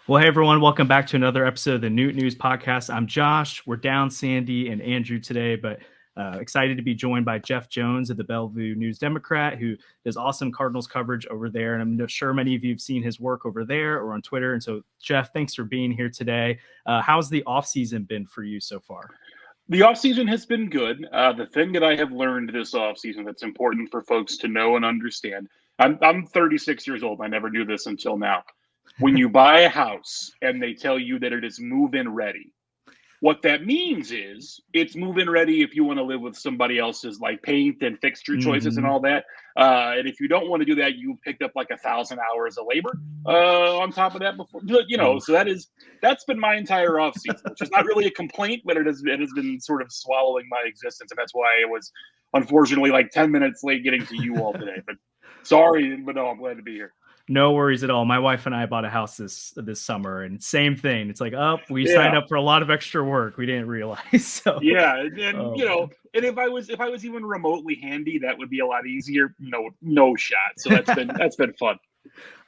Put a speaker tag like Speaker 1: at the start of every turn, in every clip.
Speaker 1: Well, hey everyone, welcome back to another episode of the Newt News Podcast. I'm Josh. We're down Sandy and Andrew today, but excited to be joined by Jeff Jones of the Belleville News-Democrat, who does awesome Cardinals coverage over there. And I'm sure many of you have seen his work over there or on Twitter. And so, Jeff, thanks for being here today. How's the offseason been for you so far?
Speaker 2: The offseason has been good. The thing that I have learned this offseason that's important for folks to know and understand, I'm 36 years old. I never knew this until now. When you buy a house and they tell you that it is move-in ready, what that means is it's move-in ready if you want to live with somebody else's like paint and fixture choices and all that. And if you don't want to do that, you picked up like 1,000 hours of labor on top of that before. So that's been my entire offseason, which is not really a complaint, but it has been sort of swallowing my existence, and that's why I was unfortunately like 10 minutes late getting to you all today. But sorry, but no, I'm glad to be here.
Speaker 1: No worries at all. My wife and I bought a house this summer, and same thing. It's like, we
Speaker 2: Yeah.
Speaker 1: signed up for a lot of extra work we didn't realize. So
Speaker 2: Yeah, and and if I was even remotely handy, that would be a lot easier. No shot. So that's been fun.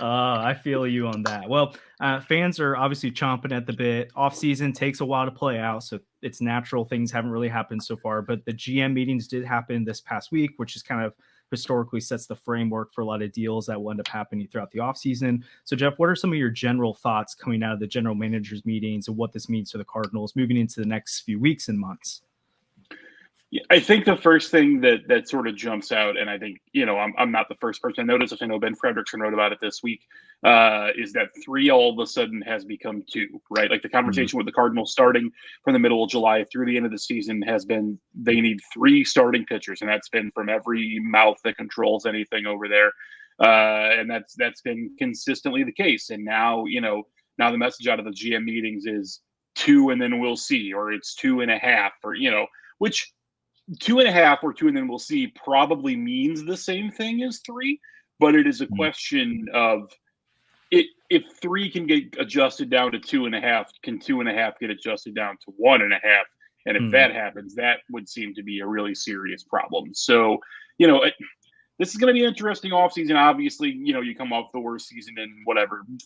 Speaker 1: I feel you on that. Well, fans are obviously chomping at the bit. Offseason takes a while to play out, so it's natural. Things haven't really happened so far, but the GM meetings did happen this past week, which is kind of historically sets the framework for a lot of deals that will end up happening throughout the offseason. So, Jeff, what are some of your general thoughts coming out of the general managers meetings and what this means for the Cardinals moving into the next few weeks and months?
Speaker 2: I think the first thing that sort of jumps out, and I think, I'm not the first person to notice this. I know Ben Frederickson wrote about it this week, is that 3 all of a sudden has become 2, right? Like the conversation with the Cardinals starting from the middle of July through the end of the season has been they need 3 starting pitchers, and that's been from every mouth that controls anything over there. And that's been consistently the case. And now the message out of the GM meetings is 2 and then we'll see, or it's 2.5, or which 2.5 or 2 and then we'll see probably means the same thing as 3, but it is a question of if 3 can get adjusted down to 2.5, can 2.5 get adjusted down to 1.5? And if that happens, that would seem to be a really serious problem. So, this is going to be an interesting offseason. Obviously, you come off the worst season in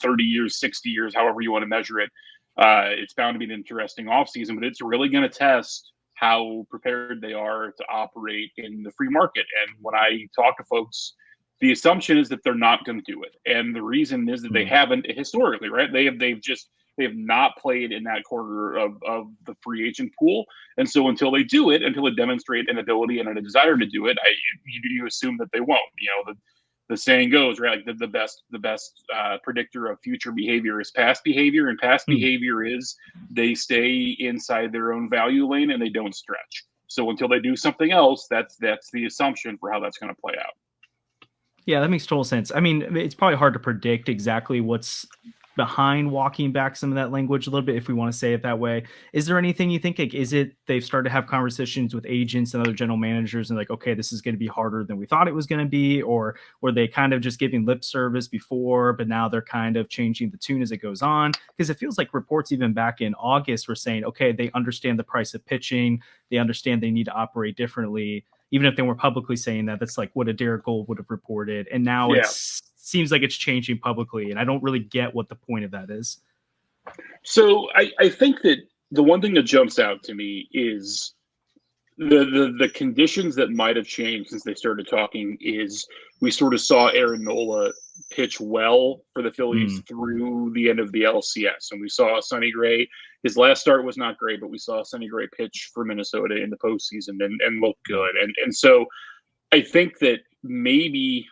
Speaker 2: 30 years, 60 years, however you want to measure it. It's bound to be an interesting offseason, but it's really going to test how prepared they are to operate in the free market. And when I talk to folks, the assumption is that they're not going to do it. And the reason is that they haven't historically, right? They have not played in that quarter of the free agent pool. And so until they do it, until they demonstrate an ability and a desire to do it, you assume that they won't. The saying goes, right? Like the best predictor of future behavior is past behavior, and past behavior is they stay inside their own value lane and they don't stretch. So until they do something else, that's the assumption for how that's going to play out.
Speaker 1: Yeah, that makes total sense. I mean, it's probably hard to predict exactly what's behind walking back some of that language a little bit, if we want to say it that way. Is there anything you think, like, is it they've started to have conversations with agents and other general managers and like, okay, this is going to be harder than we thought it was going to be? Or were they kind of just giving lip service before, but now they're kind of changing the tune as it goes on? Because it feels like reports even back in August were saying, okay, they understand the price of pitching. They understand they need to operate differently. Even if they weren't publicly saying that, that's like what a Derek Gold would have reported. And now it seems like it's changing publicly. And I don't really get what the point of that is.
Speaker 2: So I think that the one thing that jumps out to me is the conditions that might have changed since they started talking is we sort of saw Aaron Nola pitch well for the Phillies through the end of the LCS. And we saw Sonny Gray. His last start was not great, but we saw Sonny Gray pitch for Minnesota in the postseason and look good. And so I think that maybe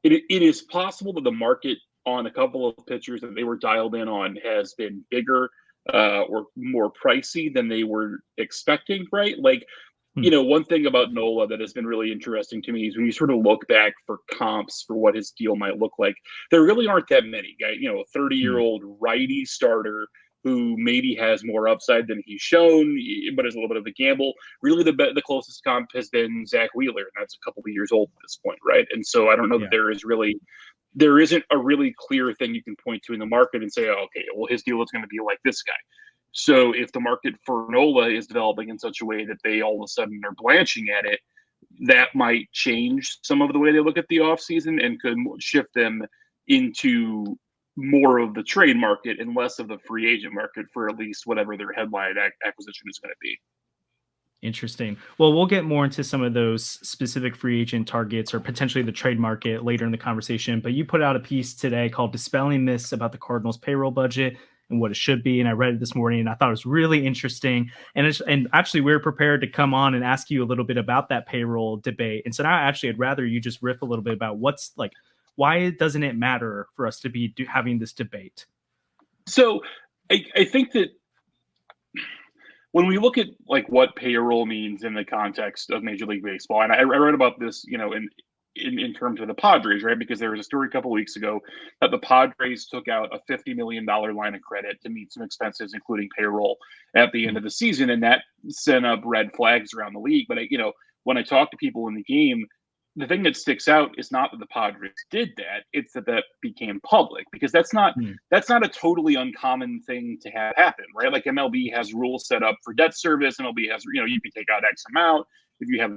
Speaker 2: it is possible that the market on a couple of pitchers that they were dialed in on has been bigger or more pricey than they were expecting, right? Like, one thing about Nola that has been really interesting to me is when you sort of look back for comps for what his deal might look like, there really aren't that many guys, a 30-year-old righty starter who maybe has more upside than he's shown, but is a little bit of a gamble. Really, the closest comp has been Zach Wheeler, and that's a couple of years old at this point, right? And so I don't know that there isn't a really clear thing you can point to in the market and say, oh, okay, well, his deal is going to be like this guy. So if the market for Nola is developing in such a way that they all of a sudden are blanching at it, that might change some of the way they look at the offseason and could shift them into more of the trade market and less of the free agent market for at least whatever their headline acquisition is going to be.
Speaker 1: Interesting. Well, we'll get more into some of those specific free agent targets or potentially the trade market later in the conversation. But you put out a piece today called Dispelling Myths about the Cardinals payroll budget and what it should be. And I read it this morning and I thought it was really interesting. And actually, we were prepared to come on and ask you a little bit about that payroll debate. And so now actually, I'd rather you just riff a little bit about why doesn't it matter for us to be having this debate?
Speaker 2: So I think that when we look at like what payroll means in the context of Major League Baseball, and I read about this, in terms of the Padres, right? Because there was a story a couple of weeks ago that the Padres took out a $50 million line of credit to meet some expenses, including payroll, at the end of the season, and that sent up red flags around the league. But when I talk to people in the game, the thing that sticks out is not that the Padres did that; it's that became public, because that's not a totally uncommon thing to have happen, right? Like MLB has rules set up for debt service. MLB has, you can take out X amount if you have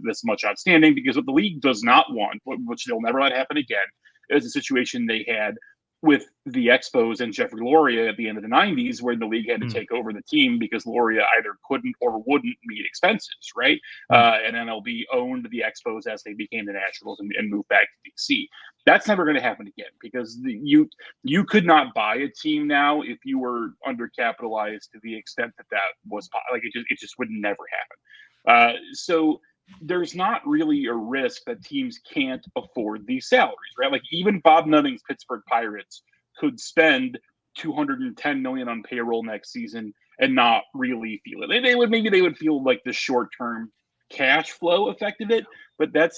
Speaker 2: this much outstanding, because what the league does not want, which they'll never let happen again, is a situation they had with the Expos and Jeffrey Loria at the end of the 90s, where the league had to take over the team because Loria either couldn't or wouldn't meet expenses, right? And MLB owned the Expos as they became the Nationals and moved back to DC. That's never going to happen again, because you could not buy a team now if you were undercapitalized to the extent that was like it just would never happen. So there's not really a risk that teams can't afford these salaries, right? Like even Bob Nutting's Pittsburgh Pirates could spend $210 million on payroll next season and not really feel it. They would feel like the short-term cash flow effect of it, but that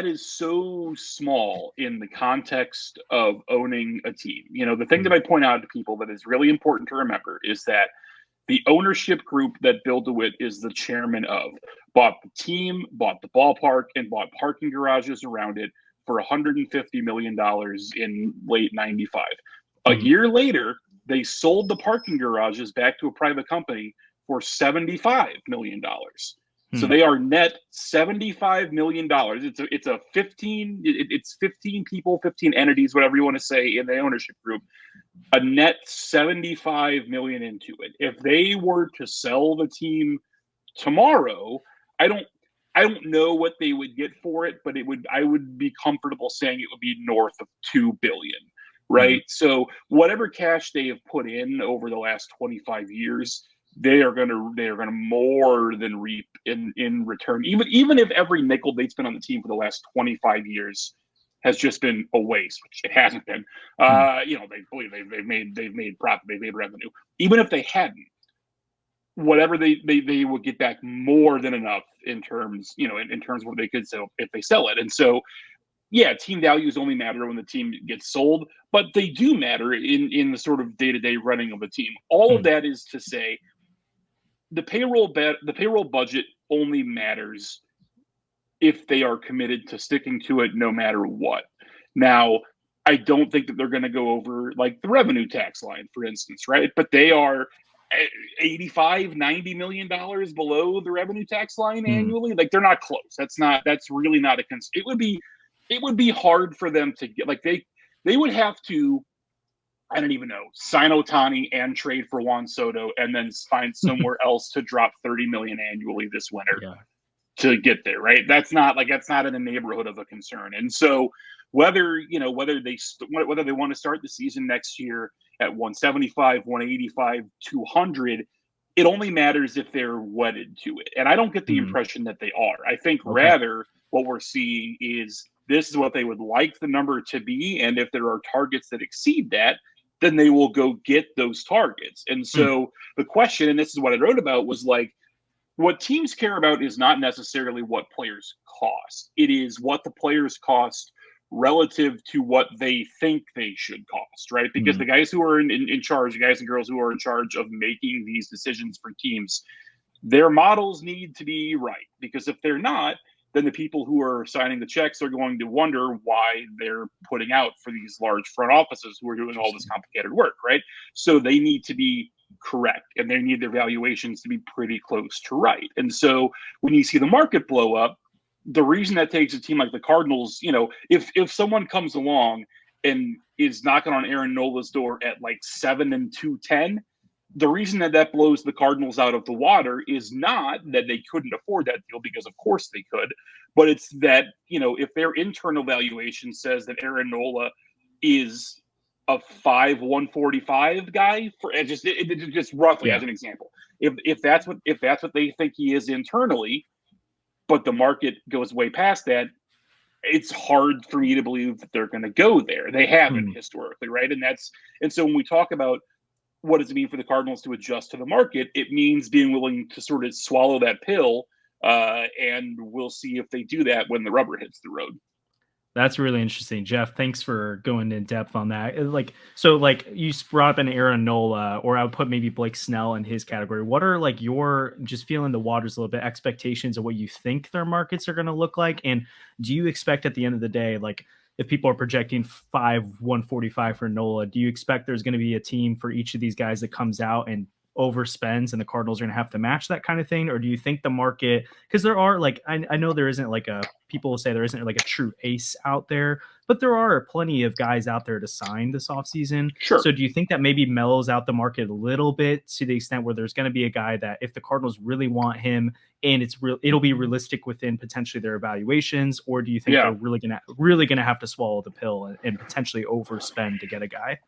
Speaker 2: is so small in the context of owning a team. The thing that I point out to people that is really important to remember is that the ownership group that Bill DeWitt is the chairman of bought the team, bought the ballpark, and bought parking garages around it for $150 million in late 95. A year later, they sold the parking garages back to a private company for $75 million. So they are net $75 million. It's 15 people, 15 entities, whatever you want to say, in the ownership group. A net $75 million into it. If they were to sell the team tomorrow, I don't know what they would get for it, but I would be comfortable saying it would be north of $2 billion, right? So whatever cash they have put in over the last 25 years, they are going to more than reap in return. Even if every nickel they spent on the team for the last 25 years has just been a waste, which it hasn't been. They believe they've made profit, they've made revenue. Even if they hadn't, whatever they would get back more than enough in terms of what they could sell if they sell it. And so, yeah, team values only matter when the team gets sold, but they do matter in the sort of day-to-day running of the team. All of that is to say, the payroll budget only matters if they are committed to sticking to it no matter what. Now, I don't think that they're going to go over like the revenue tax line, for instance, right? But they are $85-90 million below the revenue tax line annually. Like they're not close. That's really not a concern. It would be hard for them to get, like they would have to, I don't even know, sign Ohtani and trade for Juan Soto and then find somewhere else to drop $30 million annually this winter. Yeah. To get there, right? That's not in the neighborhood of a concern. And so whether they want to start the season next year at 175, 185, 200, it only matters if they're wedded to it. And I don't get the impression that they are. I think rather what we're seeing is this is what they would like the number to be. And if there are targets that exceed that, then they will go get those targets. And so the question, and this is what I wrote about, was like, what teams care about is not necessarily what players cost. It is what the players cost relative to what they think they should cost, right? Because the guys who are in charge, the guys and girls who are in charge of making these decisions for teams, their models need to be right. Because if they're not, then the people who are signing the checks are going to wonder why they're putting out for these large front offices who are doing all this complicated work, right? So they need to be correct, and they need their valuations to be pretty close to right. And so when you see the market blow up, the reason that takes a team like the Cardinals, if someone comes along and is knocking on Aaron Nola's door at like 7 and 210, the reason that blows the Cardinals out of the water is not that they couldn't afford that deal, because of course they could, but it's that, if their internal valuation says that Aaron Nola is a 5 145 guy, for just roughly as an example, if that's what they think he is internally, but the market goes way past that, it's hard for me to believe that they're going to go there. They haven't historically, right? And so when we talk about what does it mean for the Cardinals to adjust to the market, it means being willing to sort of swallow that pill, and we'll see if they do that when the rubber hits the road.
Speaker 1: That's really interesting, Jeff. Thanks for going in depth on that. So you brought up an Aaron Nola, or I would put maybe Blake Snell in his category. What are your, just feeling the waters a little bit, expectations of what you think their markets are going to look like? And do you expect at the end of the day, if people are projecting 145 for Nola, do you expect there's going to be a team for each of these guys that comes out and overspends and the Cardinals are going to have to match that kind of thing? Or do you think the market, because there are I know there isn't people will say there isn't a true ace out there, but there are plenty of guys out there to sign this offseason.
Speaker 2: Sure.
Speaker 1: So do you think that maybe mellows out the market a little bit to the extent where there's going to be a guy that if the Cardinals really want him and it'll be realistic within potentially their evaluations? Or do you think they're really going to have to swallow the pill and potentially overspend to get a guy?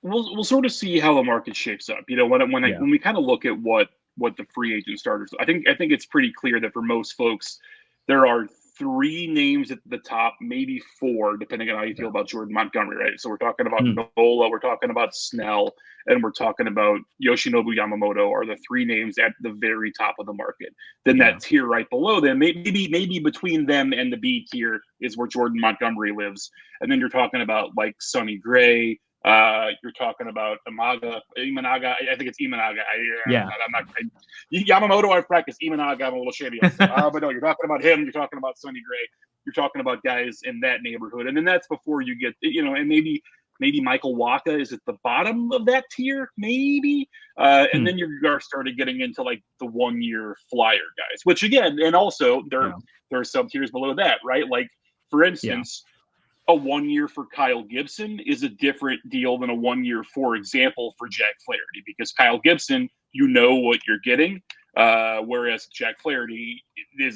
Speaker 2: We'll sort of see how the market shapes up. When we kind of look at what the free agent starters, I think it's pretty clear that for most folks, there are 3 names at the top, maybe 4, depending on how you feel about Jordan Montgomery, right? So we're talking about Nola, we're talking about Snell, and we're talking about Yoshinobu Yamamoto are the 3 names at the very top of the market. Then that tier right below them, maybe between them and the B tier is where Jordan Montgomery lives. And then you're talking about Sonny Gray. You're talking about Imanaga. I think it's Imanaga. Yamamoto, I've practiced. Imanaga, I'm a little shady. But no, you're talking about him. You're talking about Sonny Gray. You're talking about guys in that neighborhood. And then that's before you get, and maybe Michael Wacha is at the bottom of that tier, maybe. And then you're started getting into the 1-year flyer guys, which again, and also there are sub tiers below that, right? For instance, a 1 year for Kyle Gibson is a different deal than a 1 year, for example, for Jack Flaherty, because Kyle Gibson, what you're getting, whereas Jack Flaherty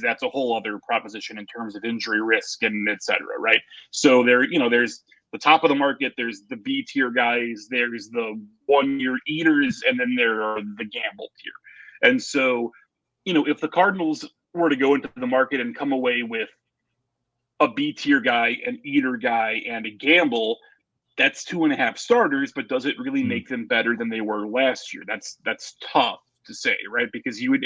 Speaker 2: that's a whole other proposition in terms of injury risk and et cetera, right? So there's the top of the market, there's the B tier guys, there's the 1 year eaters, and then there are the gamble tier. And so, if the Cardinals were to go into the market and come away with a B tier guy, an eater guy, and a gamble, that's 2.5 starters, but does it really make them better than they were last year? That's tough to say, right? Because you would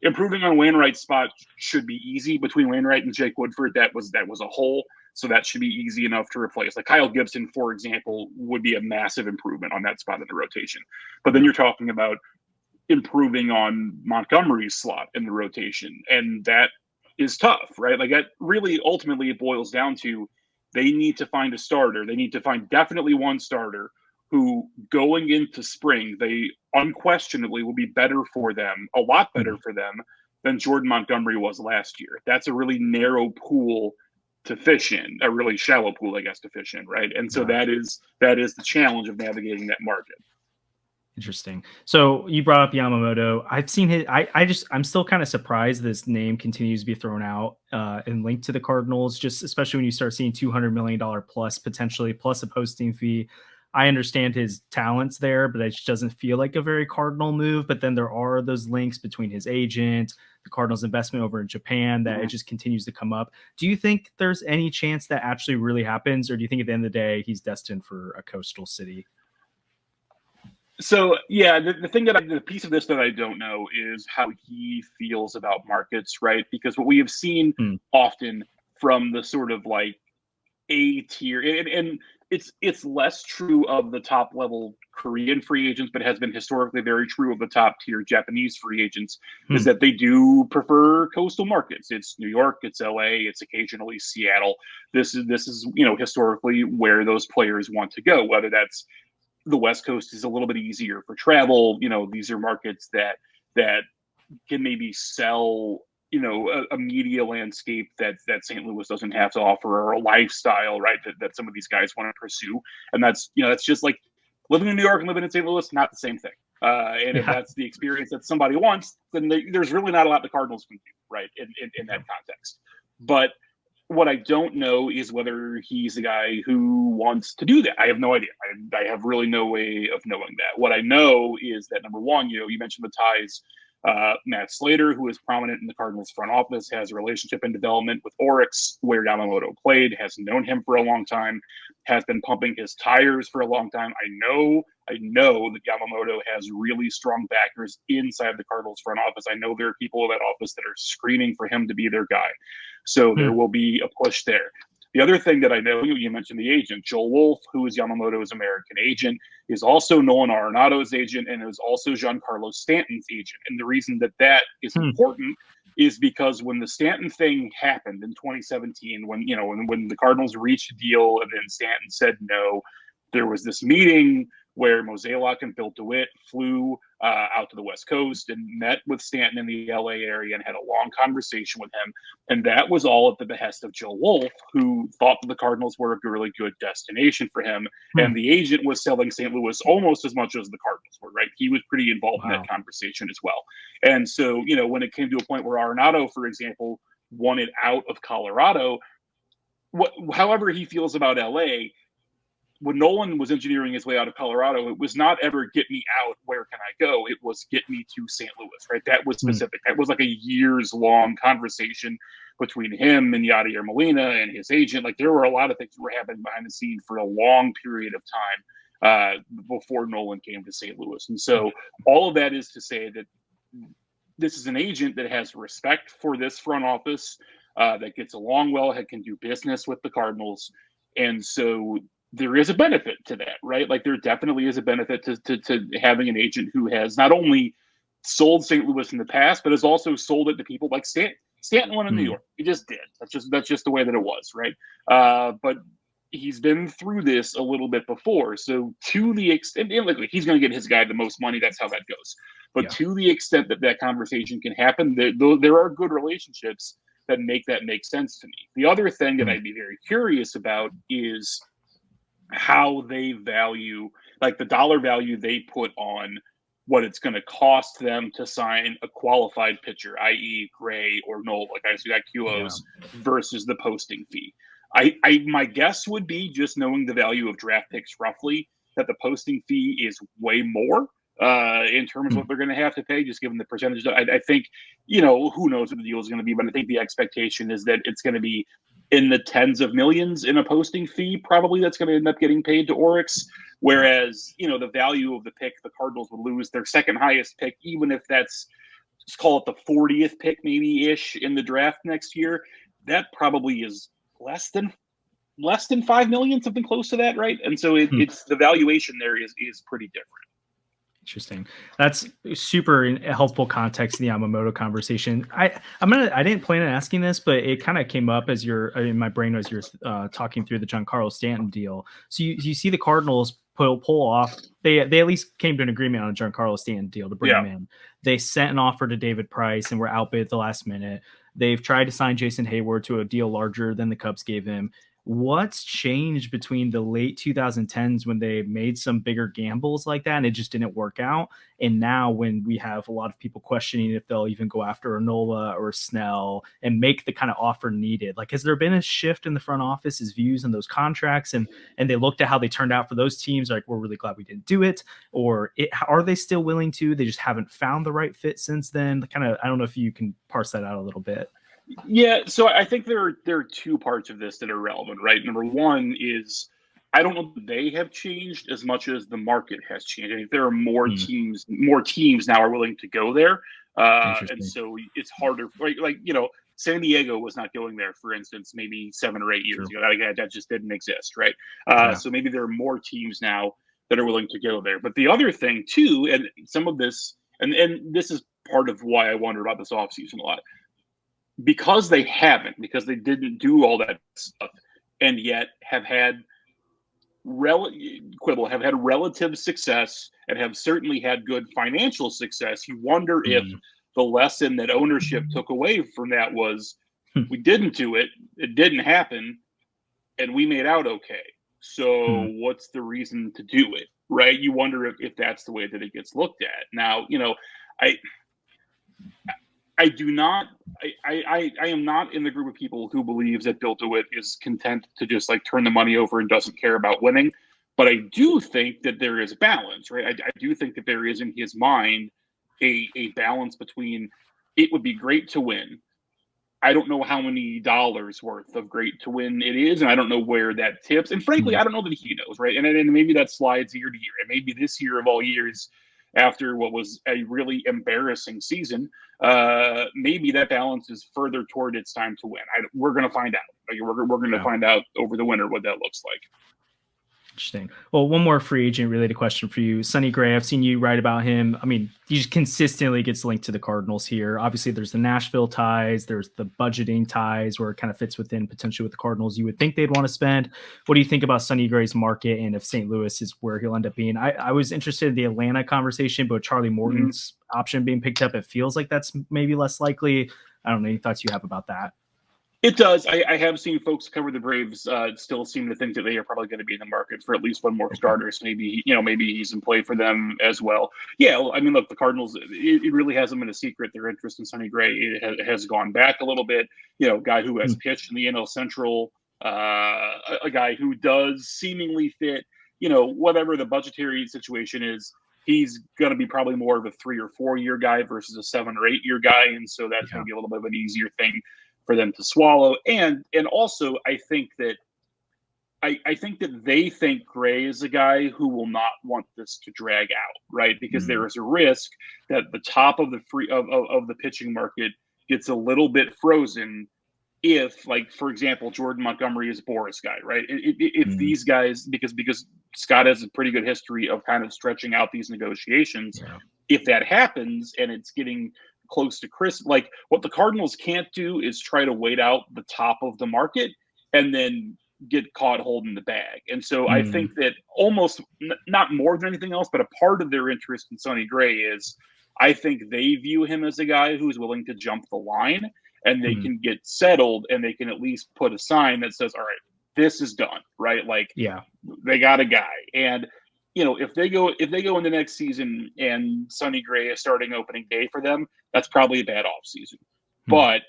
Speaker 2: improving on Wainwright's spot should be easy. Between Wainwright and Jake Woodford, that was a hole, so that should be easy enough to replace. Kyle Gibson, for example, would be a massive improvement on that spot in the rotation. But then you're talking about improving on Montgomery's slot in the rotation, and that is tough, right? That really ultimately it boils down to they need to find a starter. They need to find definitely one starter who, going into spring, they unquestionably will be better for them, a lot better for them than Jordan Montgomery was last year. That's a really narrow pool to fish in, a really shallow pool, I guess, to fish in, right? And so that is the challenge of navigating that market.
Speaker 1: Interesting. So you brought up Yamamoto. I've seen his. I'm still kind of surprised this name continues to be thrown out and linked to the Cardinals. Just especially when you start seeing $200 million plus potentially plus a posting fee. I understand his talents there, but it just doesn't feel like a very Cardinal move. But then there are those links between his agent, the Cardinals' investment over in Japan, that it just continues to come up. Do you think there's any chance that actually really happens, or do you think at the end of the day he's destined for a coastal city?
Speaker 2: So, yeah, the piece of this that I don't know is how he feels about markets, right? Because what we have seen often from the sort of A tier, and it's less true of the top level Korean free agents, but has been historically very true of the top tier Japanese free agents, is that they do prefer coastal markets. It's New York, it's LA, it's occasionally Seattle. This is historically where those players want to go, whether that's the West Coast is a little bit easier for travel. These are markets that can maybe sell a media landscape that St. Louis doesn't have to offer, or a lifestyle, right, that some of these guys want to pursue. And that's just like living in New York and living in St. Louis, not the same thing. And if that's the experience that somebody wants, then there's really not a lot the Cardinals can do, right, in that context. But what I don't know is whether he's the guy who wants to do that. I have no idea. I have really no way of knowing that. What I know is that, number one, you mentioned the ties. Matt Slater, who is prominent in the Cardinals front office, has a relationship in development with Oryx, where Yamamoto played, has known him for a long time, has been pumping his tires for a long time. I know that Yamamoto has really strong backers inside the Cardinals front office. I know there are people in that office that are screaming for him to be their guy. So there will be a push there. The other thing that I know, you mentioned the agent, Joel Wolf, who is Yamamoto's American agent, is also Nolan Arenado's agent, and is also Giancarlo Stanton's agent. And the reason that is important is because when the Stanton thing happened in 2017, when the Cardinals reached a deal and then Stanton said no, there was this meeting where Mozeliak and Bill DeWitt flew out to the West Coast and met with Stanton in the LA area and had a long conversation with him. And that was all at the behest of Joe Wolf, who thought that the Cardinals were a really good destination for him. And the agent was selling St. Louis almost as much as the Cardinals were, right? He was pretty involved in that conversation as well. And so, when it came to a point where Arenado, for example, wanted out of Colorado, however he feels about LA, when Nolan was engineering his way out of Colorado, it was not ever get me out, where can I go? It was get me to St. Louis, right? That was specific. That was like a years-long conversation between him and Yadier Molina and his agent. Like, there were a lot of things that were happening behind the scenes for a long period of time before Nolan came to St. Louis. And so all of that is to say that this is an agent that has respect for this front office, that gets along well, can do business with the Cardinals. And so there is a benefit to that, right? Like, there definitely is a benefit to having an agent who has not only sold St. Louis in the past, but has also sold it to people like Stanton. Stanton won in New York. He just did. That's just the way that it was, right? But he's been through this a little bit before. So to the extent, he's going to get his guy the most money. That's how that goes. But to the extent that conversation can happen, there are good relationships that make sense to me. The other thing that I'd be very curious about is how they value, like, the dollar value they put on what it's going to cost them to sign a qualified pitcher, i.e. Gray or Nola, guys who got QOs, versus the posting fee. My guess would be, just knowing the value of draft picks roughly, that the posting fee is way more in terms of what they're going to have to pay, just given the percentage. I think, who knows what the deal is going to be, but I think the expectation is that it's going to be in the tens of millions in a posting fee, probably, that's going to end up getting paid to Oryx. Whereas, the value of the pick, the Cardinals would lose their second highest pick, even if that's, let's call it the 40th pick maybe-ish in the draft next year. That probably is less than 5 million, something close to that, right? And so it's the valuation there is pretty different.
Speaker 1: Interesting. That's super helpful context in the Yamamoto conversation. I didn't plan on asking this, but it kind of came up as in my brain as you're talking through the Giancarlo Stanton deal. So you see the Cardinals pull off. They at least came to an agreement on a Giancarlo Stanton deal to bring him in. They sent an offer to David Price and were outbid at the last minute. They've tried to sign Jason Hayward to a deal larger than the Cubs gave him. What's changed between the late 2010s when they made some bigger gambles like that and it just didn't work out, and now when we have a lot of people questioning if they'll even go after a Nola or Snell and make the kind of offer needed? Like, has there been a shift in the front office's views on those contracts, and they looked at how they turned out for those teams, like, we're really glad we didn't do it, or are they still willing to? They just haven't found the right fit since then. Kind of, I don't know if you can parse that out a little bit.
Speaker 2: Yeah, so I think there are two parts of this that are relevant, right? Number one is, I don't know if they have changed as much as the market has changed. I think there are more teams now are willing to go there. And so it's harder. Like, San Diego was not going there, for instance, maybe 7 or 8 years ago. That just didn't exist, right? So maybe there are more teams now that are willing to go there. But the other thing, too, and some of this, and this is part of why I wonder about this offseason a lot, because they didn't do all that stuff, and yet have had relative success and have certainly had good financial success. You wonder if the lesson that ownership took away from that was
Speaker 1: Hmm.
Speaker 2: we didn't do it. It didn't happen. And we made out okay. So what's the reason to do it? Right. You wonder if that's the way that it gets looked at. Now, I do not. I am not in the group of people who believes that Bill DeWitt is content to just like turn the money over and doesn't care about winning. But I do think that there is balance, right? I do think that there is in his mind a balance between it would be great to win. I don't know how many dollars worth of great to win it is, and I don't know where that tips. And frankly, I don't know that he knows, right? And maybe that slides year to year. And maybe this year of all years, after what was a really embarrassing season, maybe that balance is further toward it's time to win. We're going to find out. We're going to find out over the winter what that looks like.
Speaker 1: Interesting. Well, one more free agent related question for you. Sonny Gray, I've seen you write about him. I mean, he just consistently gets linked to the Cardinals here. Obviously, there's the Nashville ties. There's the budgeting ties where it kind of fits within potentially with the Cardinals. You would think they'd want to spend. What do you think about Sonny Gray's market and if St. Louis is where he'll end up being? I was interested in the Atlanta conversation, but Charlie Morton's option being picked up, it feels like that's maybe less likely. I don't know any thoughts you have about that.
Speaker 2: It does. I have seen folks cover the Braves still seem to think that they are probably going to be in the market for at least one more starter. So maybe he's in play for them as well. Yeah, well, I mean, look, the Cardinals. It really hasn't been a secret their interest in Sonny Gray. It has gone back a little bit. Guy who has pitched in the NL Central, a guy who does seemingly fit. Whatever the budgetary situation is, he's going to be probably more of a 3 or 4 year guy versus a 7 or 8 year guy, and so that's maybe a little bit of an easier thing for them to swallow. And also I think that they think Gray is a guy who will not want this to drag out, right? Because there is a risk that the top of the of the pitching market gets a little bit frozen if, like, for example, Jordan Montgomery is Boris guy, right? If these guys, because Scott has a pretty good history of kind of stretching out these negotiations, if that happens and it's getting close to Chris, like what the Cardinals can't do is try to wait out the top of the market and then get caught holding the bag. And so I think that almost not more than anything else, but a part of their interest in Sonny Gray is I think they view him as a guy who's willing to jump the line and they can get settled and they can at least put a sign that says, all right, this is done, right? Like, they got a guy. And if they go in the next season and Sonny Gray is starting opening day for them, that's probably a bad offseason. But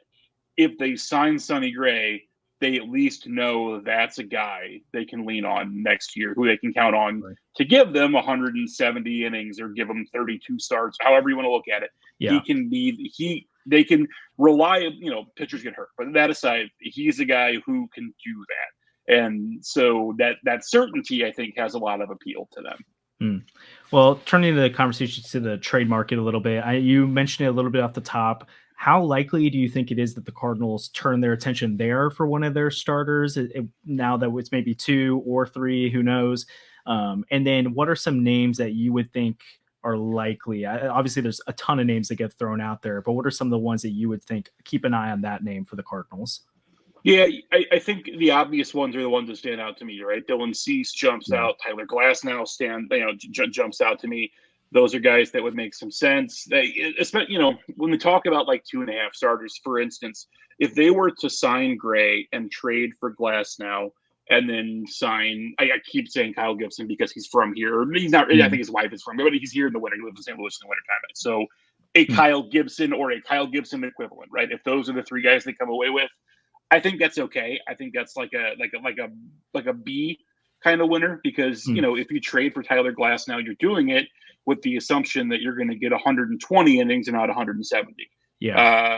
Speaker 2: if they sign Sonny Gray, they at least know that's a guy they can lean on next year, who they can count on to give them 170 innings or give them 32 starts, however you want to look at it. They can rely, pitchers get hurt. But that aside, he's a guy who can do that. And so that certainty, I think, has a lot of appeal to them.
Speaker 1: Well, turning the conversation to the trade market a little bit, you mentioned it a little bit off the top. How likely do you think it is that the Cardinals turn their attention there for one of their starters now that it's maybe 2 or 3, who knows? And then what are some names that you would think are likely? Obviously, there's a ton of names that get thrown out there, but what are some of the ones that you would think keep an eye on that name for the Cardinals?
Speaker 2: Yeah, I think the obvious ones are the ones that stand out to me, right? Dylan Cease jumps out. Tyler Glasnow jumps out to me. Those are guys that would make some sense. When we talk about like 2.5 starters, for instance, if they were to sign Gray and trade for Glasnow and then sign, I keep saying Kyle Gibson because he's from here. He's not. I think his wife is from here, but he's here in the winter. He lives in St. Louis in the wintertime. So a Kyle Gibson or a Kyle Gibson equivalent, right? If those are the 3 guys they come away with, I think that's okay. I think that's like a B kind of winner because if you trade for Tyler Glasnow, you're doing it with the assumption that you're going to get 120 innings and not 170.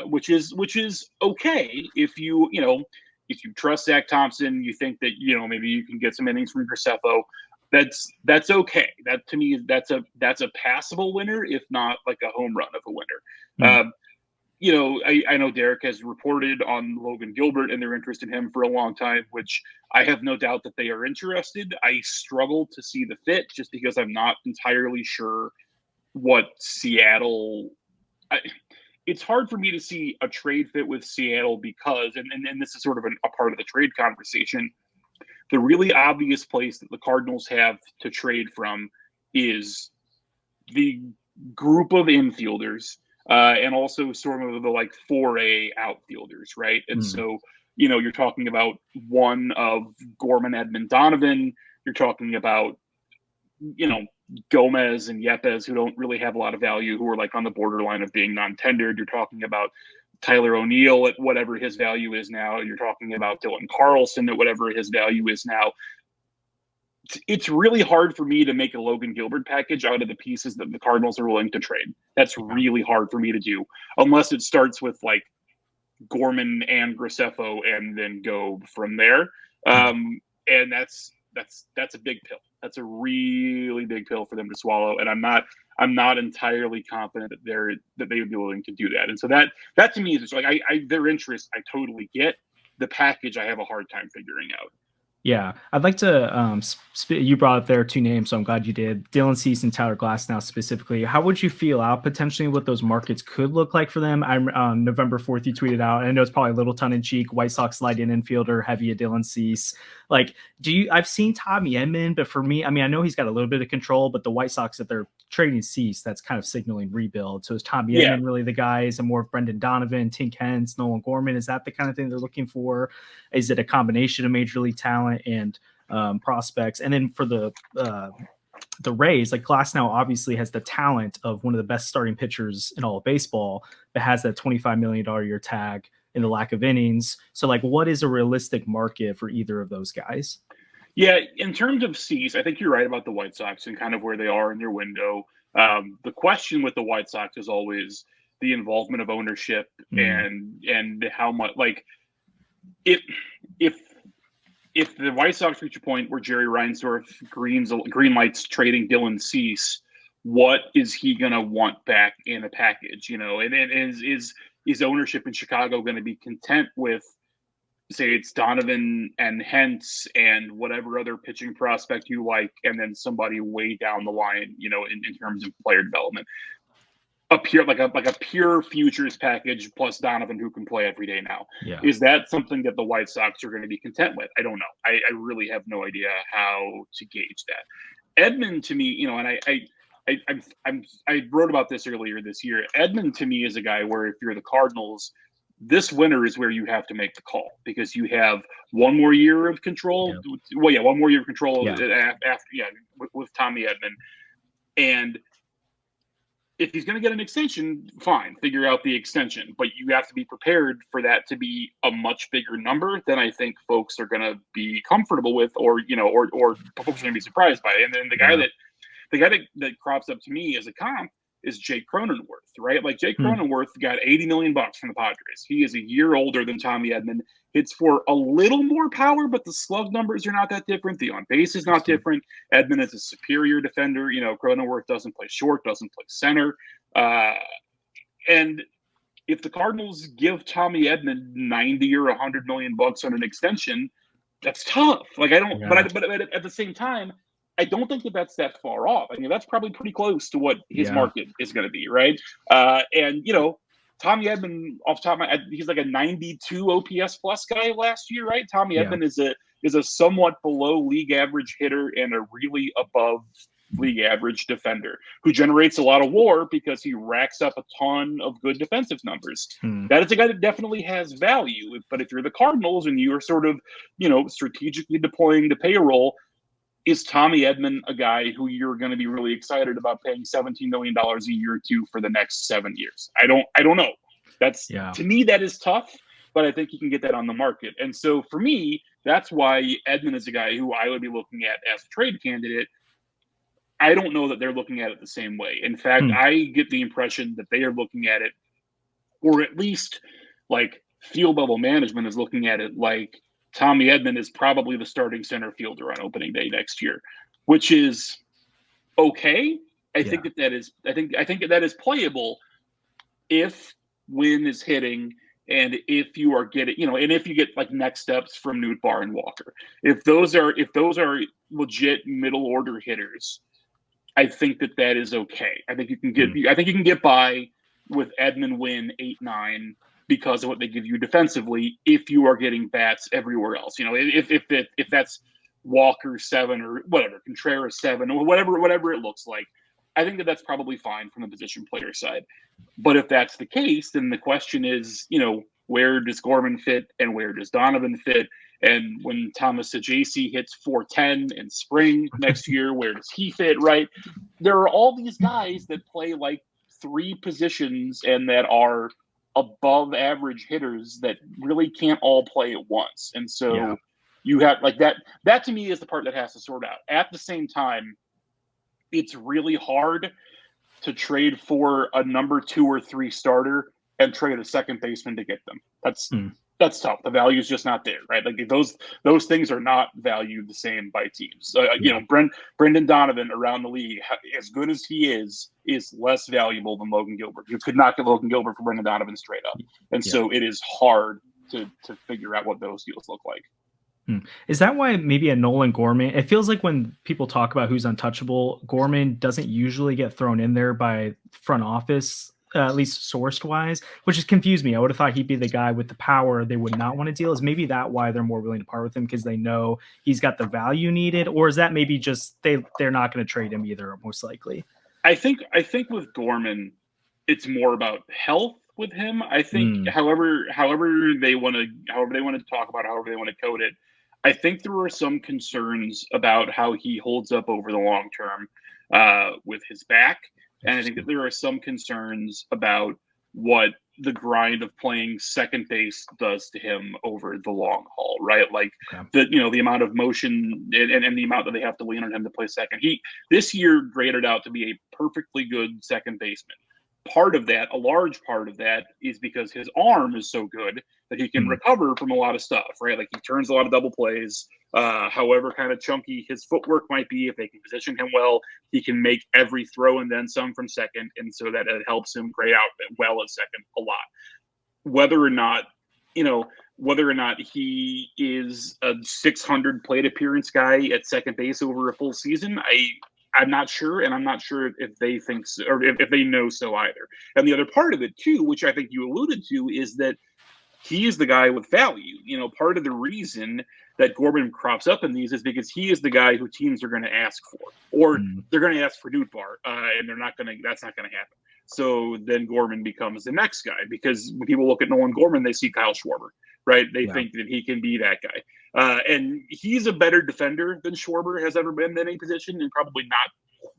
Speaker 2: Which is okay if you trust Zach Thompson, you think that maybe you can get some innings from Graceffo. That's okay. That to me that's a passable winner, if not like a home run of a winner. I know Derek has reported on Logan Gilbert and their interest in him for a long time, which I have no doubt that they are interested. I struggle to see the fit just because I'm not entirely sure what Seattle. It's hard for me to see a trade fit with Seattle because, and this is sort of a part of the trade conversation, the really obvious place that the Cardinals have to trade from is the group of infielders and also sort of the like 4A outfielders, right? And so, you're talking about one of Gorman, Edman, Donovan. You're talking about, Gomez and Yepes, who don't really have a lot of value, who are like on the borderline of being non-tendered. You're talking about Tyler O'Neill at whatever his value is now. You're talking about Dylan Carlson at whatever his value is now. It's really hard for me to make a Logan Gilbert package out of the pieces that the Cardinals are willing to trade. That's really hard for me to do, unless it starts with like Gorman and Graceffo and then go from there. And that's a big pill. That's a really big pill for them to swallow. And I'm not entirely confident that they would be willing to do that. And so that to me is just like, their interest, I totally get. The package, I have a hard time figuring out.
Speaker 1: Yeah, I'd like to. You brought up there 2 names, so I'm glad you did. Dylan Cease and Tyler Glasnow specifically. How would you feel out potentially what those markets could look like for them? I'm on November 4th. You tweeted out. And I know it's probably a little tongue in cheek. White Sox light in infielder, heavy at Dylan Cease. Like, I've seen Tommy Edman, but for me, I mean, I know he's got a little bit of control, but the White Sox, if they're trading Cease, that's kind of signaling rebuild. So is Tommy Edman really the guy? Is it more of Brendan Donovan, Tink Hens, Nolan Gorman? Is that the kind of thing they're looking for? Is it a combination of major league talent and prospects? And then for the Rays, like Glasnow obviously has the talent of one of the best starting pitchers in all of baseball, but has that $25 million a year tag in the lack of innings. So like, what is a realistic market for either of those guys?
Speaker 2: Yeah, in terms of Cease, I think you're right about the White Sox and kind of where they are in their window. The question with the White Sox is always the involvement of ownership and how much, like, if the White Sox reach a point where Jerry Reinsdorf green lights trading Dylan Cease, what is he going to want back in a package? And is ownership in Chicago going to be content with, say, it's Donovan and Hentz and whatever other pitching prospect you like, and then somebody way down the line, in terms of player development? A pure futures package plus Donovan, who can play every day now.
Speaker 1: Yeah.
Speaker 2: Is that something that the White Sox are going to be content with? I don't know. I really have no idea how to gauge that. Edman, to me, and I wrote about this earlier this year. Edman, to me, is a guy where if you're the Cardinals, this winter is where you have to make the call, because you have one more year of control. Yeah. Well, yeah, one more year of control with Tommy Edman. And if he's going to get an extension, fine, figure out the extension. But you have to be prepared for that to be a much bigger number than I think folks are going to be comfortable with, or folks are going to be surprised by it. And then the guy that crops up to me as a comp is Jake Cronenworth, right? Like, Jake Cronenworth got $80 million from the Padres. He is a year older than Tommy Edman. Hits for a little more power, but the slug numbers are not that different. The on base is not different. Edman is a superior defender. Cronenworth doesn't play short, doesn't play center. And if the Cardinals give Tommy Edman 90 or $100 million on an extension, that's tough. Like, I don't, but at the same time, I don't think that's that far off. I mean, that's probably pretty close to what his market is going to be, right? And Tommy Edman, off the top of my head, he's like a 92 OPS plus guy last year, right? Tommy Edman is a somewhat below league average hitter and a really above league average defender who generates a lot of WAR because he racks up a ton of good defensive numbers. That is a guy that definitely has value. But if you're the Cardinals and you are sort of, strategically deploying the payroll, is Tommy Edman a guy who you're going to be really excited about paying $17 million a year to for the next 7 years? I don't know. To me, that is tough, but I think you can get that on the market. And so for me, that's why Edman is a guy who I would be looking at as a trade candidate. I don't know that they're looking at it the same way. In fact, I get the impression that they are looking at it, or at least like field level management is looking at it like Tommy Edman is probably the starting center fielder on opening day next year, which is okay. I think that is playable if Wynn is hitting, and if you are getting, and if you get like next steps from Nootbaar and Walker. If those are legit middle order hitters, I think that is okay. I think you can get by with Edman, Wynn 8-9. Because of what they give you defensively, if you are getting bats everywhere else, if that's Walker 7 or whatever, Contreras 7 or whatever it looks like, I think that that's probably fine from the position player side. But if that's the case, then the question is, where does Gorman fit and where does Donovan fit? And when Thomas Sajaci hits 410 in spring next year, where does he fit, right? There are all these guys that play like 3 positions and that are above average hitters that really can't all play at once. And so you have like that to me is the part that has to sort out. At the same time, it's really hard to trade for a number 2 or 3 starter and trade a second baseman to get them. That's tough. The value is just not there, right? Like those things are not valued the same by teams. Brendan Donovan around the league, as good as he is less valuable than Logan Gilbert. You could not get Logan Gilbert for Brendan Donovan straight up, and so it is hard to figure out what those deals look like.
Speaker 1: Is that why maybe a Nolan Gorman? It feels like when people talk about who's untouchable, Gorman doesn't usually get thrown in there by front office. At least sourced wise, which has confused me. I would have thought he'd be the guy with the power they would not want to deal. Is maybe that why they're more willing to part with him because they know he's got the value needed, or is that maybe just they're not going to trade him either? Most likely,
Speaker 2: I think with Gorman, it's more about health with him. I think, however they want to talk about, however they want to code it, I think there are some concerns about how he holds up over the long term with his back. And I think that there are some concerns about what the grind of playing second base does to him over the long haul, right? Like the amount of motion and the amount that they have to lean on him to play second. He this year graded out to be a perfectly good second baseman. A large part of that is because his arm is so good that he can recover from a lot of stuff, right? Like he turns a lot of double plays, however kind of chunky his footwork might be. If they can position him well, he can make every throw and then some from second. And so that it helps him grade out well at second a lot. Whether or not he is a 600 plate appearance guy at second base over a full season, I'm not sure, and I'm not sure if they think so, or if they know so either. And the other part of it, too, which I think you alluded to, is that he is the guy with value. Part of the reason that Gorman crops up in these is because he is the guy who teams are going to ask for, or they're going to ask for Nootbaar, and that's not going to happen. So then Gorman becomes the next guy, because when people look at Nolan Gorman, they see Kyle Schwarber, right? They think that he can be that guy. And he's a better defender than Schwarber has ever been in any position, and probably not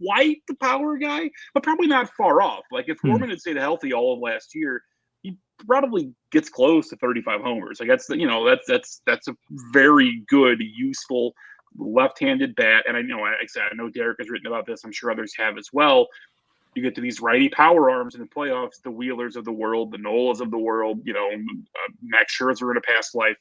Speaker 2: quite the power guy, but probably not far off. Like if Gorman had stayed healthy all of last year, he probably gets close to 35 homers. Like that's a very good, useful left-handed bat. And I know Derek has written about this. I'm sure others have as well. You get to these righty power arms in the playoffs, the Wheelers of the world, the Nolas of the world, Max Scherzer in a past life.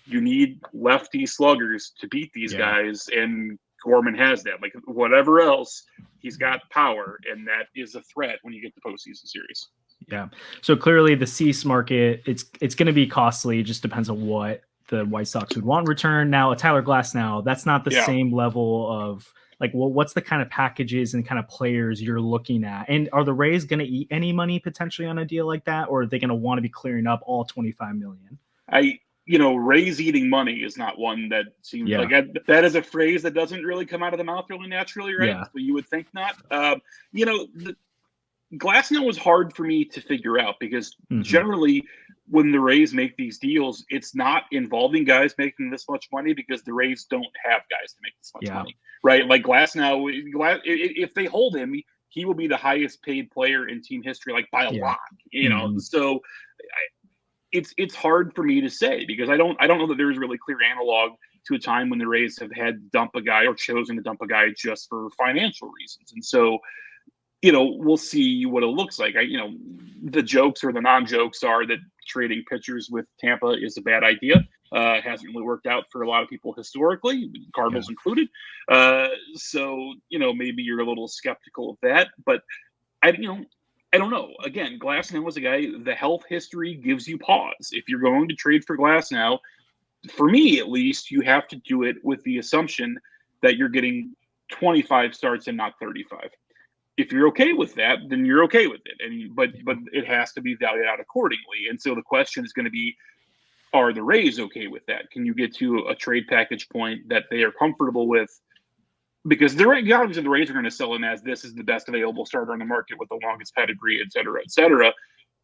Speaker 2: You need lefty sluggers to beat these guys, and Gorman has that. Like whatever else, he's got power, and that is a threat when you get to postseason series.
Speaker 1: Yeah. So clearly the Cease market, it's going to be costly. It just depends on what the White Sox would want in return. Now, a Tyler Glasnow, that's not the same level of like, well, what's the kind of packages and kind of players you're looking at? And are the Rays going to eat any money potentially on a deal like that? Or are they going to want to be clearing up all 25 million?
Speaker 2: Rays eeting money is not one that seems like that is a phrase that doesn't really come out of the mouth really naturally, right? Yeah. So you would think not. Glasnow was hard for me to figure out because generally when the Rays make these deals, it's not involving guys making this much money because the Rays don't have guys to make this much money, right? Like Glasnow, if they hold him, he will be the highest paid player in team history, like by a lot, So it's hard for me to say because I don't know that there's really clear analog to a time when the Rays have had to dump a guy or chosen to dump a guy just for financial reasons. And so, we'll see what it looks like. The jokes or the non-jokes are that trading pitchers with Tampa is a bad idea. Hasn't really worked out for a lot of people historically, Cardinals included. So, maybe you're a little skeptical of that, but I don't know. Again, Glasnow was a guy, the health history gives you pause. If you're going to trade for Glasnow, for me at least, you have to do it with the assumption that you're getting 25 starts and not 35. If you're okay with that, then you're okay with it. But it has to be valued out accordingly. And so the question is going to be, are the Rays okay with that? Can you get to a trade package point that they are comfortable with because obviously the Rays are going to sell him as this is the best available starter on the market with the longest pedigree, et cetera, et cetera.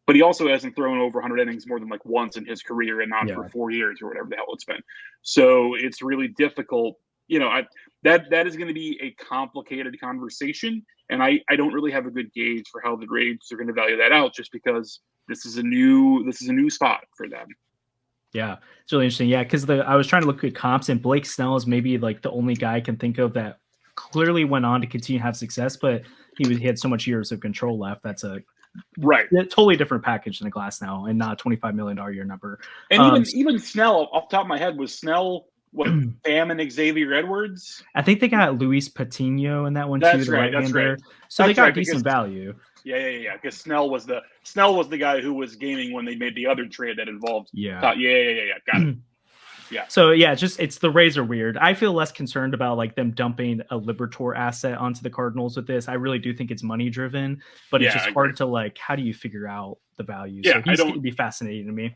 Speaker 2: But he also hasn't thrown over 100 innings more than like once in his career, and not for 4 years or whatever the hell it's been. So it's really difficult. That is going to be a complicated conversation, and I don't really have a good gauge for how the Rays are going to value that out, just because this is a new spot for them.
Speaker 1: Yeah, it's really interesting. Yeah, because I was trying to look at comps, and Blake Snell is maybe like the only guy I can think of that clearly went on to continue to have success, but he had so much years of control left. That's a totally different package than a Glasnow, and not $25 million a year number.
Speaker 2: And even Snell, off the top of my head, was Snell what Pham and Xavier Edwards?
Speaker 1: I think they got Luis Patino in that one too.
Speaker 2: That's right.
Speaker 1: So they got decent value.
Speaker 2: Yeah. Because Snell was the guy who was gaming when they made the other trade that involved.
Speaker 1: Yeah.
Speaker 2: Got it. Yeah.
Speaker 1: So it's the Rays are weird. I feel less concerned about like them dumping a Libertor asset onto the Cardinals with this. I really do think it's money driven, but it's just hard to like, how do you figure out the value?
Speaker 2: Yeah,
Speaker 1: so it'd be fascinating to me.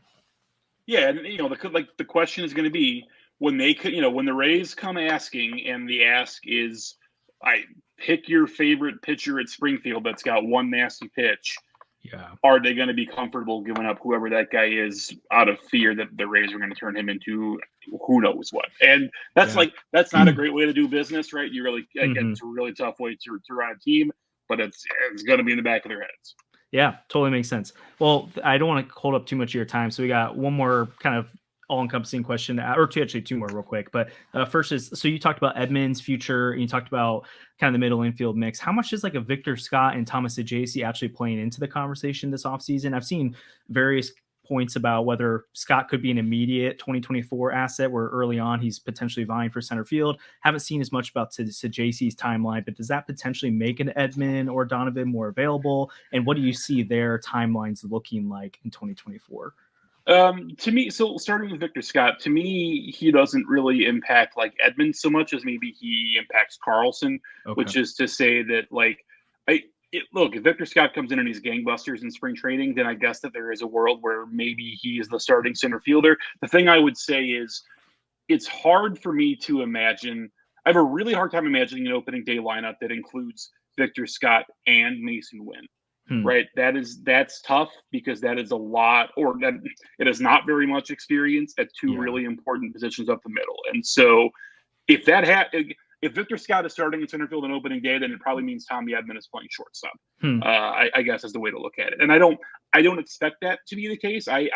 Speaker 2: Yeah, and the question is going to be when when the Rays come asking, and the ask is, I pick your favorite pitcher at Springfield that's got one nasty pitch.
Speaker 1: Yeah.
Speaker 2: Are they going to be comfortable giving up whoever that guy is out of fear that the Rays are going to turn him into who knows what? And that's that's not a great way to do business, right? You really, it's a really tough way to run a team, but it's going to be in the back of their heads.
Speaker 1: Yeah, totally makes sense. Well, I don't want to hold up too much of your time. So we got one more kind of all-encompassing question, or two more real quick. But first is, so you talked about Edmonds' future, and you talked about kind of the middle infield mix. How much is like a Victor Scott and Thomas Sajacy actually playing into the conversation this offseason? I've seen various points about whether Scott could be an immediate 2024 asset, where early on he's potentially vying for center field. Haven't seen as much about Sajacy's timeline, but does that potentially make an Edmund or Donovan more available? And what do you see their timelines looking like in 2024?
Speaker 2: To me, so starting with Victor Scott, to me, he doesn't really impact like Edmonds so much as maybe he impacts Carlson, which is to say that look, if Victor Scott comes in and he's gangbusters in spring training, then I guess that there is a world where maybe he is the starting center fielder. The thing I would say is it's hard for me to imagine. I have a really hard time imagining an opening day lineup that includes Victor Scott and Mason Wynn. Right. That's tough because that is a lot, or that it is not very much experience at two really important positions up the middle. And so if Victor Scott is starting in center field on opening day, then it probably means Tommy Edman is playing shortstop. I guess is the way to look at it. And I don't expect that to be the case. I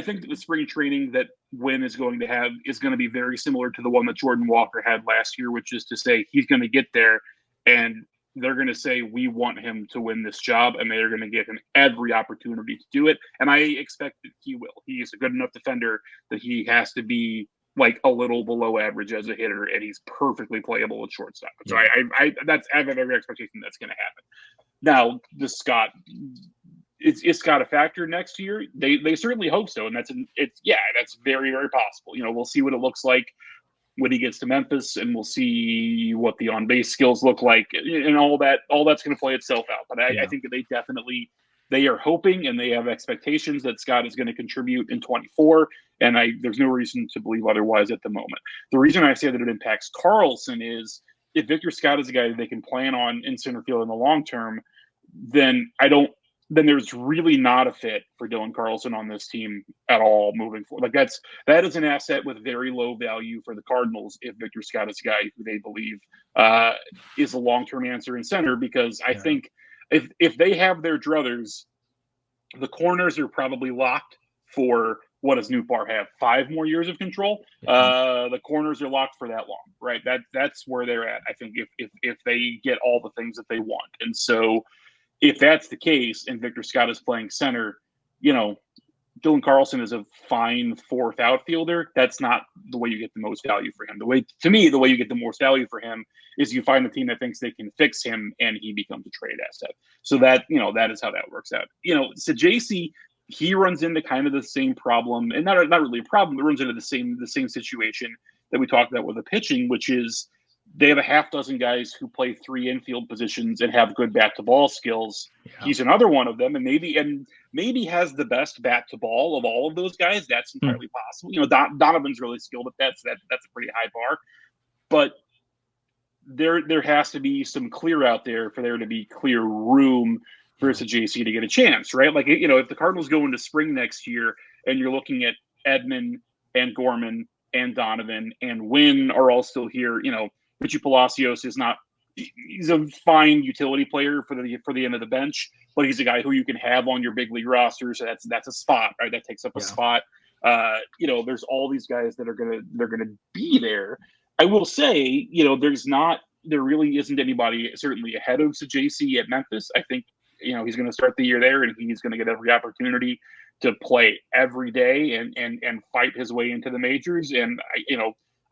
Speaker 2: think that the spring training that Wynn is going to have is going to be very similar to the one that Jordan Walker had last year, which is to say he's going to get there and they're going to say, we want him to win this job, and they're going to give him every opportunity to do it. And I expect that he will. He is a good enough defender that he has to be like a little below average as a hitter, and he's perfectly playable at shortstop. So I have every expectation that's going to happen. Now, Scott, is Scott a factor next year? They certainly hope so, and that's very, very possible. We'll see what it looks like when he gets to Memphis, and we'll see what the on-base skills look like, and all that's going to play itself out. But I think that they are hoping, and they have expectations that Scott is going to contribute in 24, and there's no reason to believe otherwise at the moment. The reason I say that it impacts Carlson is if Victor Scott is a guy that they can plan on in center field in the long term, then there's really not a fit for Dylan Carlson on this team at all moving forward. Like that is an asset with very low value for the Cardinals if Victor Scott is a guy who they believe is a long-term answer in center, because I think if they have their druthers, the corners are probably locked for, what does Nootbaar have, 5 more years of control? The corners are locked for that long, right? That's where they're at, I think, if they get all the things that they want. And so if that's the case and Victor Scott is playing center, Dylan Carlson is a fine 4th outfielder. That's not the way you get the most value for him. The way you get the most value for him is you find the team that thinks they can fix him and he becomes a trade asset. So that is how that works out. Sajacy, he runs into kind of the same problem, and not really a problem, but runs into the same situation that we talked about with the pitching, which is they have a half dozen guys who play 3 infield positions and have good bat to ball skills. Yeah. He's another one of them, and maybe has the best bat to ball of all of those guys. That's entirely possible. Donovan's really skilled at that, so that's a pretty high bar. But there has to be some clear out there for there to be clear room for JC to get a chance, right? Like, if the Cardinals go into spring next year and you're looking at Edman and Gorman and Donovan and Wynn are all still here, Richie Palacios is not. He's a fine utility player for the end of the bench, but he's a guy who you can have on your big league roster. So that's a spot, right? That takes up a spot. There's all these guys that are gonna be there. I will say, there really isn't anybody certainly ahead of JC at Memphis. I think he's going to start the year there, and he's going to get every opportunity to play every day and fight his way into the majors. And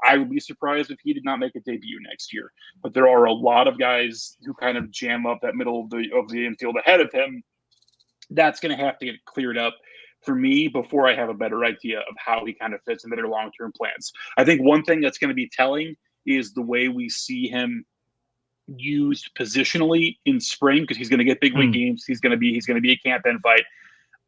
Speaker 2: I would be surprised if he did not make a debut next year. But there are a lot of guys who kind of jam up that middle of the infield ahead of him. That's going to have to get cleared up for me before I have a better idea of how he kind of fits into their long-term plans. I think one thing that's going to be telling is the way we see him used positionally in spring, because he's going to get big league games. He's going to be a camp invite.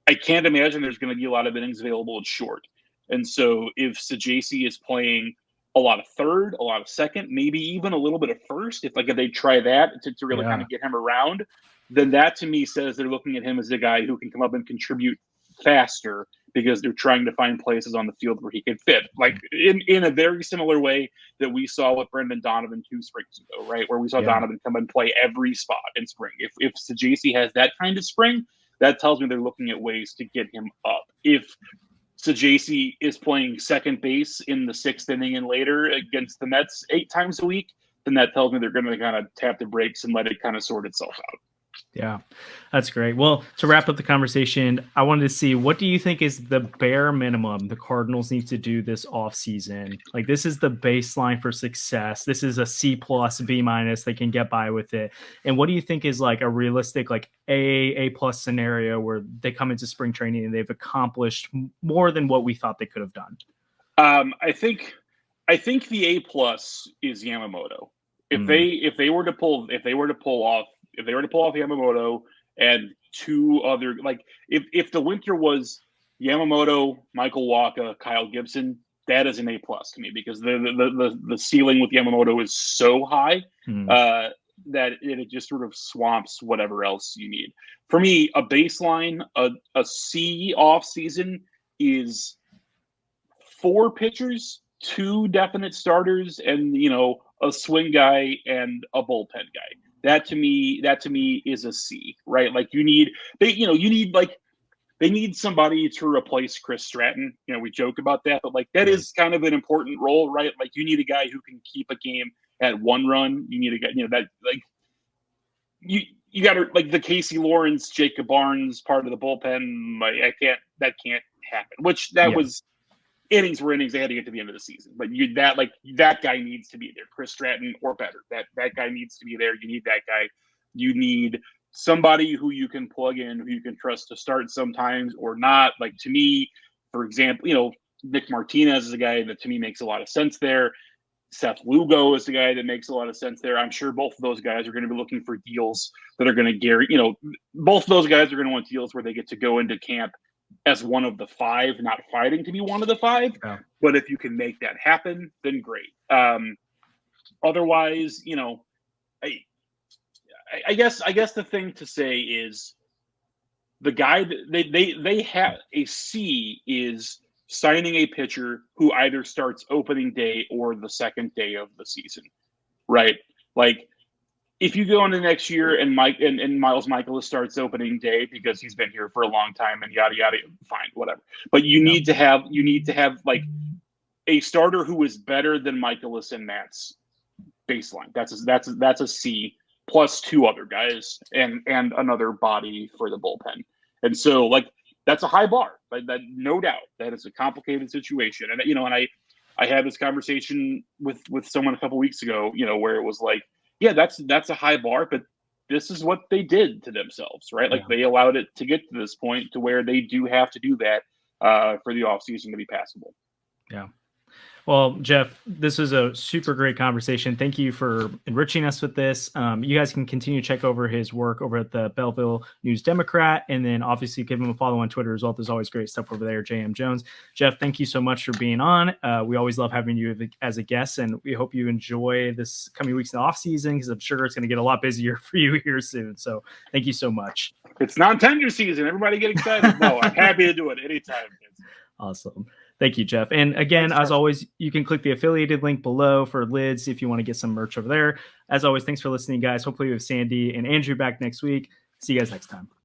Speaker 2: I can't imagine there's going to be a lot of innings available at short. And so if Sajaci is playing a lot of third, a lot of second, maybe even a little bit of first, if they try that to really kind of get him around, then that to me says they're looking at him as a guy who can come up and contribute faster, because they're trying to find places on the field where he could fit, like in a very similar way that we saw with Brendan Donovan 2 springs ago, right? Where we saw Donovan come and play every spot in spring. If Sajaci has that kind of spring, that tells me they're looking at ways to get him up. If Sajaci is playing second base in the 6th inning and later against the Mets 8 times a week, then that tells me they're going to kind of tap the brakes and let it kind of sort itself out.
Speaker 1: Yeah, that's great. Well, to wrap up the conversation, I wanted to see, what do you think is the bare minimum the Cardinals need to do this offseason? Like, this is the baseline for success. This is a C+, B-. They can get by with it. And what do you think is like a realistic, like A+ scenario where they come into spring training and they've accomplished more than what we thought they could have done?
Speaker 2: I think the A+ is Yamamoto. If they were to pull off Yamamoto and 2 other, like if the winter was Yamamoto, Michael Wacha, Kyle Gibson, that is an A+ to me, because the ceiling with Yamamoto is so high that it just sort of swamps whatever else you need. For me, a baseline, a C off season is 4 pitchers, 2 definite starters, and a swing guy and a bullpen guy. That to me is a C, right? Like they need somebody to replace Chris Stratton. We joke about that, but like that is kind of an important role, right? Like you need a guy who can keep a game at 1 run. You need a guy, that like you got to, like, the Casey Lawrence, Jacob Barnes part of the bullpen. Like that can't happen. Which was innings were innings. They had to get to the end of the season, but that guy needs to be there. Chris Stratton or better. That guy needs to be there. You need that guy. You need somebody who you can plug in, who you can trust to start sometimes or not. Like, to me, for example, Nick Martinez is a guy that to me makes a lot of sense there. Seth Lugo is the guy that makes a lot of sense there. I'm sure both of those guys are going to be looking for deals that are going to guarantee, both of those guys are going to want deals where they get to go into camp as one of the 5, not fighting to be one of the 5.
Speaker 1: Yeah.
Speaker 2: But if you can make that happen, then great. Otherwise, I guess the thing to say is the guy that they have a C is signing a pitcher who either starts opening day or the second day of the season, right? Like, if you go into next year and Miles Michaelis starts opening day because he's been here for a long time and yada yada, fine, whatever. But you need to have like a starter who is better than Michaelis and Matt's baseline. That's a C plus 2 other guys and another body for the bullpen. And so, like, that's a high bar. Like, that, no doubt, that is a complicated situation. And and I had this conversation with someone a couple weeks ago, where it was like, yeah, that's a high bar, but this is what they did to themselves, right? Like, they allowed it to get to this point to where they do have to do that for the offseason to be passable.
Speaker 1: Yeah. Well, Jeff, this was a super great conversation. Thank you for enriching us with this. You guys can continue to check over his work over at the Belleville News-Democrat, and then obviously give him a follow on Twitter as well. There's always great stuff over there, JM Jones. Jeff, thank you so much for being on. We always love having you as a guest, and we hope you enjoy this coming weeks in the off season, because I'm sure it's going to get a lot busier for you here soon. So thank you so much.
Speaker 2: It's non-tender season. Everybody get excited. No, I'm happy to do it anytime, kids.
Speaker 1: Awesome. Thank you, Jeff. And again, as always, you can click the affiliated link below for lids if you want to get some merch over there. As always, thanks for listening, guys. Hopefully we have Sandy and Andrew back next week. See you guys next time.